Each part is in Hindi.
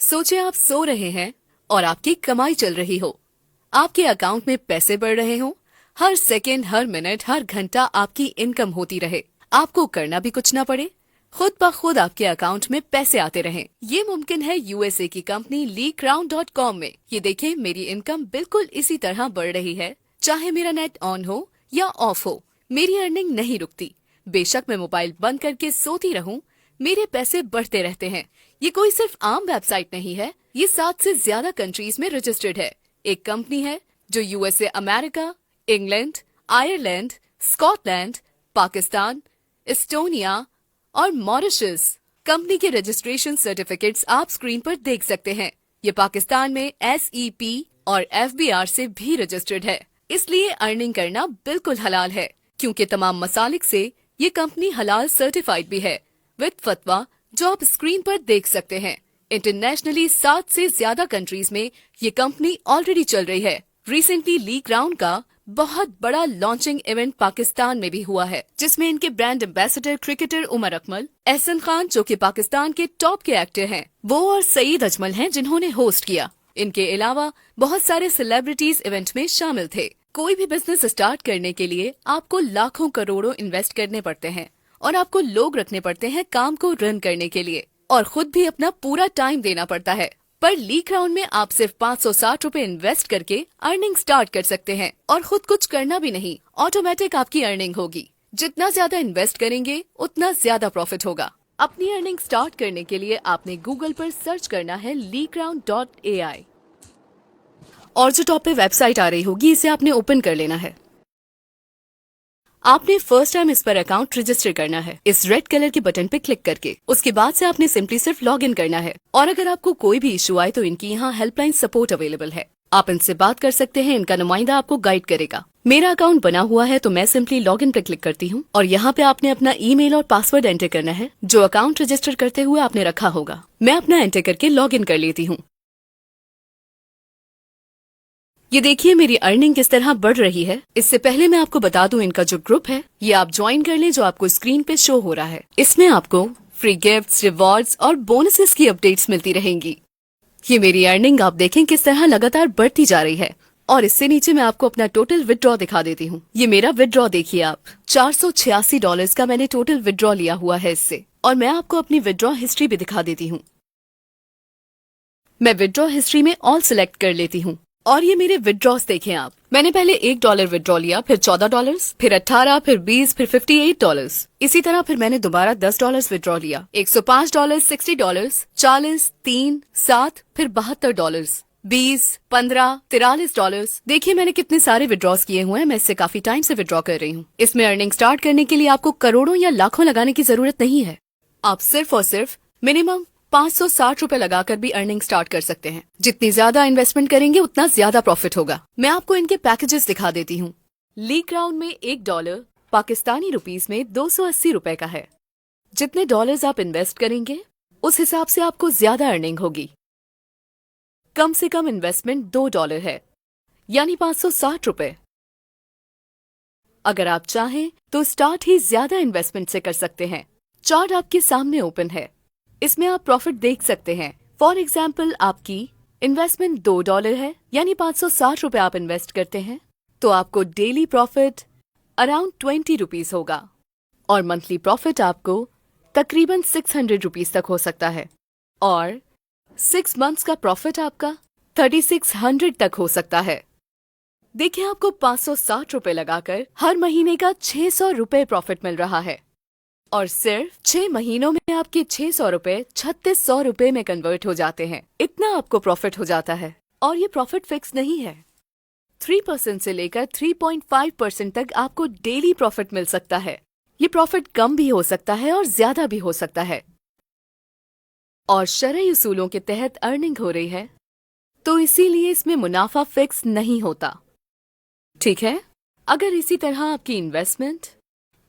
सोचे आप सो रहे हैं और आपकी कमाई चल रही हो, आपके अकाउंट में पैसे बढ़ रहे हो, हर सेकंड, हर मिनट, हर घंटा आपकी इनकम होती रहे, आपको करना भी कुछ ना पड़े, खुद ब खुद आपके अकाउंट में पैसे आते रहें। ये मुमकिन है यूएसए की कंपनी LeeCrown.com में। ये देखिए, मेरी इनकम बिल्कुल इसी तरह बढ़ रही है। चाहे मेरा नेट ऑन हो या ऑफ हो, मेरी अर्निंग नहीं रुकती। बेशक मैं मोबाइल बंद करके सोती रहूं, मेरे पैसे बढ़ते रहते हैं। ये कोई सिर्फ आम वेबसाइट नहीं है, ये 7 से ज्यादा कंट्रीज में रजिस्टर्ड है। एक कंपनी है जो USA, America, England, Ireland, Scotland, Pakistan, Estonia और मॉरिशस। कंपनी के रजिस्ट्रेशन सर्टिफिकेट्स आप स्क्रीन पर देख सकते हैं। ये पाकिस्तान में SEP और FBR से भी रजिस्टर्ड है, इसलिए अर्निंग करना बिल्कुल हलाल है। क्योंकि तमाम मसालिक से ये कंपनी हलाल सर्टिफाइड भी है, विद फतवा जो आप स्क्रीन पर देख सकते हैं। इंटरनेशनली 7 से ज्यादा कंट्रीज में ये कंपनी ऑलरेडी चल रही है। रिसेंटली LeeCrown का बहुत बड़ा लॉन्चिंग इवेंट पाकिस्तान में भी हुआ है, जिसमें इनके brand ambassador cricketer Umar Akmal, Ehsan Khan जो कि पाकिस्तान के टॉप के एक्टर हैं, वो और सईद अजमल हैं जिन्होंने होस्ट किया। इनके अलावा बहुत सारे सेलिब्रिटीज इवेंट में शामिल थे। कोई भी बिजनेस स्टार्ट करने के लिए आपको लाखों करोड़ों इन्वेस्ट करने पड़ते हैं और आपको लोग रखने पड़ते हैं काम को रन करने के लिए, और खुद भी अपना पूरा टाइम देना पड़ता है। पर LeeCrown में आप सिर्फ 560 रुपए इन्वेस्ट करके अर्निंग स्टार्ट कर सकते हैं और खुद कुछ करना भी नहीं, ऑटोमेटिक आपकी अर्निंग होगी। जितना ज्यादा इन्वेस्ट करेंगे उतना ज्यादा प्रॉफिट होगा। अपनी अर्निंग स्टार्ट करने के लिए आपने गूगल पर सर्च करना है LeeCrown.ai, और जो टॉप पे वेबसाइट आ रही होगी इसे आपने ओपन कर लेना है। आपने फर्स्ट टाइम इस पर अकाउंट रजिस्टर करना है, इस रेड कलर के बटन पे क्लिक करके। उसके बाद से आपने सिंपली सिर्फ लॉग इन करना है, और अगर आपको कोई भी इशू आए तो इनकी यहाँ हेल्पलाइन सपोर्ट अवेलेबल है। आप इनसे बात कर सकते हैं, इनका नुमाइंदा आपको गाइड करेगा। मेरा अकाउंट बना हुआ है तो मैं सिंपली लॉग इन पे क्लिक करती हूँ, और यहाँ पे आपने अपना ईमेल और पासवर्ड एंटर करना है जो अकाउंट रजिस्टर करते हुए आपने रखा होगा। मैं अपना एंटर करके लॉग इन कर लेती हूँ। ये देखिए मेरी अर्निंग किस तरह बढ़ रही है। इससे पहले मैं आपको बता दूं, इनका जो ग्रुप है ये आप ज्वाइन कर लें जो आपको स्क्रीन पे शो हो रहा है। इसमें आपको फ्री गिफ्ट्स, रिवॉर्ड्स और बोनसेस की अपडेट्स मिलती रहेंगी। ये मेरी अर्निंग आप देखें किस तरह लगातार बढ़ती जा रही है। और इससे नीचे मैं आपको अपना टोटल विदड्रॉ दिखा देती हूँ। ये मेरा विदड्रॉ देखिए आप, $486 का मैंने टोटल विदड्रॉ लिया हुआ है इससे। और मैं आपको अपनी विदड्रॉ हिस्ट्री भी दिखा देती हूँ। मैं विदड्रॉ हिस्ट्री में ऑल सिलेक्ट कर लेती हूँ, और ये मेरे विदड्रॉस देखें आप। मैंने पहले $1 विदड्रॉ लिया, फिर $14, फिर 18, फिर 20, फिर $58। इसी तरह फिर मैंने दोबारा $10 विदड्रॉ लिया, $105, $60, 40, 3, 7, फिर $72, 20, 15, $43। देखिए मैंने कितने सारे विदड्रॉस किए हुए हैं। मैं इससे काफी टाइम से विदड्रॉ कर रही हूँ। इसमें अर्निंग स्टार्ट करने के लिए आपको करोड़ों या लाखों लगाने की जरूरत नहीं है। आप सिर्फ और सिर्फ मिनिमम 560 रुपए लगाकर भी अर्निंग स्टार्ट कर सकते हैं। जितनी ज्यादा इन्वेस्टमेंट करेंगे उतना ज्यादा प्रॉफिट होगा। मैं आपको इनके पैकेजेस दिखा देती हूँ। LeeCrown में $1 पाकिस्तानी रुपीस में 280 रुपए का है। जितने डॉलर्स आप इन्वेस्ट करेंगे उस हिसाब से आपको ज्यादा अर्निंग होगी। कम से कम इन्वेस्टमेंट $2 है, यानी 560 रुपए। अगर आप चाहें तो स्टार्ट ही ज्यादा इन्वेस्टमेंट से कर सकते हैं। चार्ट आपके सामने ओपन है, इसमें आप प्रॉफिट देख सकते हैं। फॉर एग्जाम्पल आपकी इन्वेस्टमेंट $2 है, यानी 560 रुपए आप इन्वेस्ट करते हैं, तो आपको डेली प्रॉफिट अराउंड 20 रुपीज होगा, और मंथली प्रॉफिट आपको तकरीबन 600 रुपीज तक हो सकता है, और 6 मंथ्स का प्रॉफिट आपका 3600 तक हो सकता है। देखिए आपको 560 रुपए लगाकर हर महीने का 600 रुपए प्रॉफिट मिल रहा है, और सिर्फ 6 महीनों में आपके 600 रुपए 3600 रुपए में कन्वर्ट हो जाते हैं। इतना आपको प्रॉफिट हो जाता है। और ये प्रॉफिट फिक्स नहीं है, 3% से लेकर 3.5% तक आपको डेली प्रॉफिट मिल सकता है। ये प्रॉफिट कम भी हो सकता है और ज्यादा भी हो सकता है, और शरई उसूलों के तहत अर्निंग हो रही है तो इसीलिए इसमें मुनाफा फिक्स नहीं होता। ठीक है, अगर इसी तरह आपकी इन्वेस्टमेंट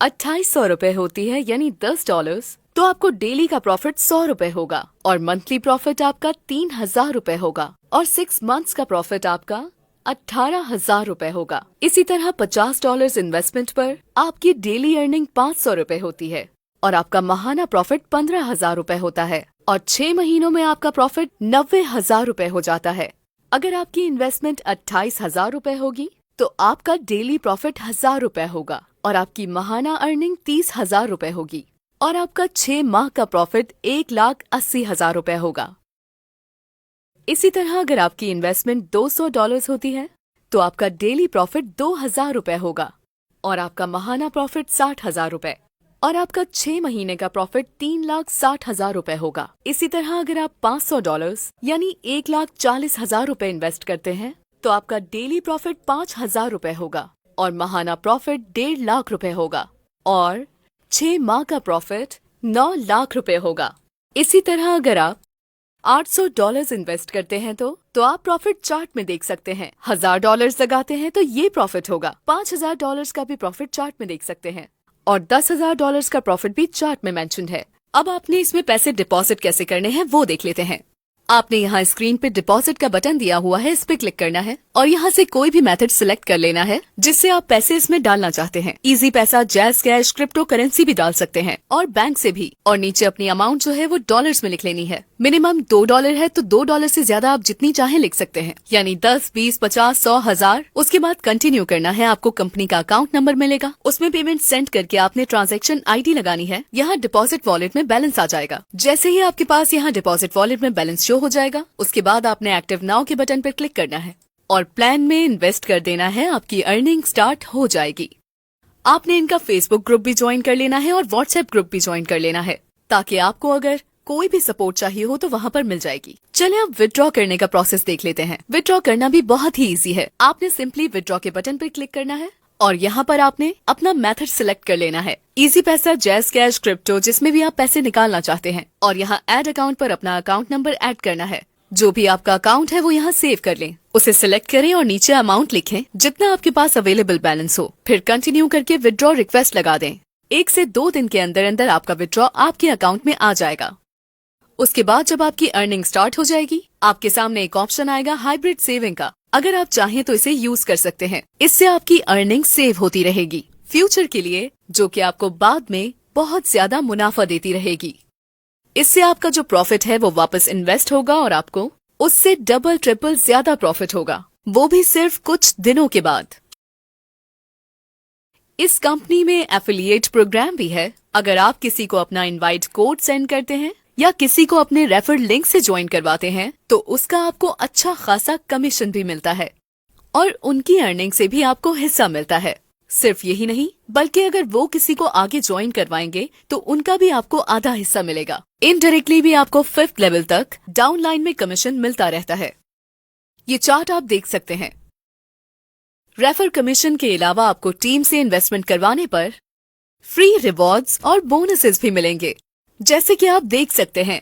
2800 रुपए होती है, यानी $10, तो आपको डेली का प्रॉफिट 100 रुपए होगा, और मंथली प्रॉफिट आपका 3000 रुपए होगा, और 6 मंथ्स का प्रॉफिट आपका 18,000 रुपए होगा। इसी तरह $50 इन्वेस्टमेंट पर आपकी डेली अर्निंग 500 रुपए होती है, और आपका माहाना प्रॉफिट 15,000 रुपए होता है। और 6 महीनों में आपका प्रॉफिट 90,000 रुपए हो जाता है। अगर आपकी इन्वेस्टमेंट 28,000 रुपए होगी तो आपका डेली प्रॉफिट 1,000 रुपए होगा और आपकी माहाना अर्निंग 30,000 रुपए होगी और आपका 6 माह का प्रॉफिट 1,80,000 रुपए होगा। इसी तरह अगर आपकी इन्वेस्टमेंट $200 होती है तो आपका डेली प्रॉफिट 2,000 रुपए होगा और आपका माहाना प्रॉफिट 60,000 रुपए और आपका 6 महीने का प्रॉफिट 3,60,000 रुपए होगा। इसी तरह अगर आप $500 यानी 1,40,000 रुपए इन्वेस्ट करते हैं तो आपका डेली प्रॉफिट 5,000 रुपए होगा और माहाना प्रॉफिट 1.5 लाख रुपए होगा और 6 माह का प्रॉफिट 9 लाख रुपए होगा। इसी तरह अगर आप $800 इन्वेस्ट करते हैं तो आप प्रॉफिट चार्ट में देख सकते हैं। $1,000 लगाते हैं तो ये प्रॉफिट होगा। $5,000 का भी प्रॉफिट चार्ट में देख सकते हैं और $10,000 का प्रॉफिट भी चार्ट में मेंशन्ड है। अब आपने इसमें पैसे डिपॉजिट कैसे करने हैं वो देख लेते हैं। आपने यहाँ स्क्रीन पे डिपॉजिट का बटन दिया हुआ है, इस पे क्लिक करना है और यहाँ से कोई भी मेथड सिलेक्ट कर लेना है जिससे आप पैसे इसमें डालना चाहते हैं। इजी पैसा, जैज कैश, क्रिप्टो करेंसी भी डाल सकते हैं और बैंक से भी। और नीचे अपनी अमाउंट जो है वो डॉलर्स में लिख लेनी है। मिनिमम $2 है तो $2 से ज्यादा आप जितनी चाहे लिख सकते हैं, यानी 10, 20, 50, 100, 1000। उसके बाद कंटिन्यू करना है। आपको कंपनी का अकाउंट नंबर मिलेगा, उसमें पेमेंट सेंड करके आपने ट्रांजैक्शन आईडी लगानी है। यहाँ डिपॉजिट वॉलेट में बैलेंस आ जाएगा। जैसे ही आपके पास यहाँ डिपॉजिट वॉलेट में बैलेंस शो हो जाएगा उसके बाद आपने एक्टिव नाउ के बटन पर क्लिक करना है और प्लान में इन्वेस्ट कर देना है। आपकी अर्निंग स्टार्ट हो जाएगी। आपने इनका फेसबुक ग्रुप भी ज्वाइन कर लेना है और व्हाट्सएप ग्रुप भी ज्वाइन कर लेना है ताकि आपको अगर कोई भी सपोर्ट चाहिए हो तो वहाँ पर मिल जाएगी। चलिए अब विथड्रॉ करने का प्रोसेस देख लेते हैं। विथड्रॉ करना भी बहुत ही इजी है। आपने सिंपली विथड्रॉ के बटन पर क्लिक करना है और यहाँ पर आपने अपना मेथड सिलेक्ट कर लेना है। इजी पैसा, जैज कैश, क्रिप्टो, जिसमें भी आप पैसे निकालना चाहते हैं और यहाँ ऐड अकाउंट पर अपना अकाउंट नंबर ऐड करना है। जो भी आपका अकाउंट है वो यहाँ सेव कर लें, उसे सिलेक्ट करें और नीचे अमाउंट लिखें जितना आपके पास अवेलेबल बैलेंस हो। फिर कंटिन्यू करके विथड्रॉ रिक्वेस्ट लगा दें। 1 से 2 दिन के अंदर अंदर आपका विथड्रॉ आपके अकाउंट में आ जाएगा। उसके बाद जब आपकी अर्निंग स्टार्ट हो जाएगी आपके सामने एक ऑप्शन आएगा हाइब्रिड सेविंग का। अगर आप चाहें तो इसे यूज कर सकते हैं। इससे आपकी अर्निंग सेव होती रहेगी फ्यूचर के लिए, जो कि आपको बाद में बहुत ज्यादा मुनाफा देती रहेगी। इससे आपका जो प्रॉफिट है वो वापस इन्वेस्ट होगा और आपको उससे डबल ट्रिपल ज्यादा प्रॉफिट होगा, वो भी सिर्फ कुछ दिनों के बाद। इस कंपनी में एफिलिएट प्रोग्राम भी है। अगर आप किसी को अपना इनवाइट कोड सेंड करते हैं या किसी को अपने रेफर लिंक से ज्वाइन करवाते हैं तो उसका आपको अच्छा खासा कमीशन भी मिलता है और उनकी अर्निंग से भी आपको हिस्सा मिलता है। सिर्फ यही नहीं बल्कि अगर वो किसी को आगे ज्वाइन करवाएंगे तो उनका भी आपको आधा हिस्सा मिलेगा। इनडायरेक्टली भी आपको 5th लेवल तक डाउनलाइन में कमीशन मिलता रहता है। ये चार्ट आप देख सकते हैं। रेफर कमीशन के अलावा आपको टीम से इन्वेस्टमेंट करवाने पर फ्री रिवॉर्ड्स और बोनसेस भी मिलेंगे। जैसे कि आप देख सकते हैं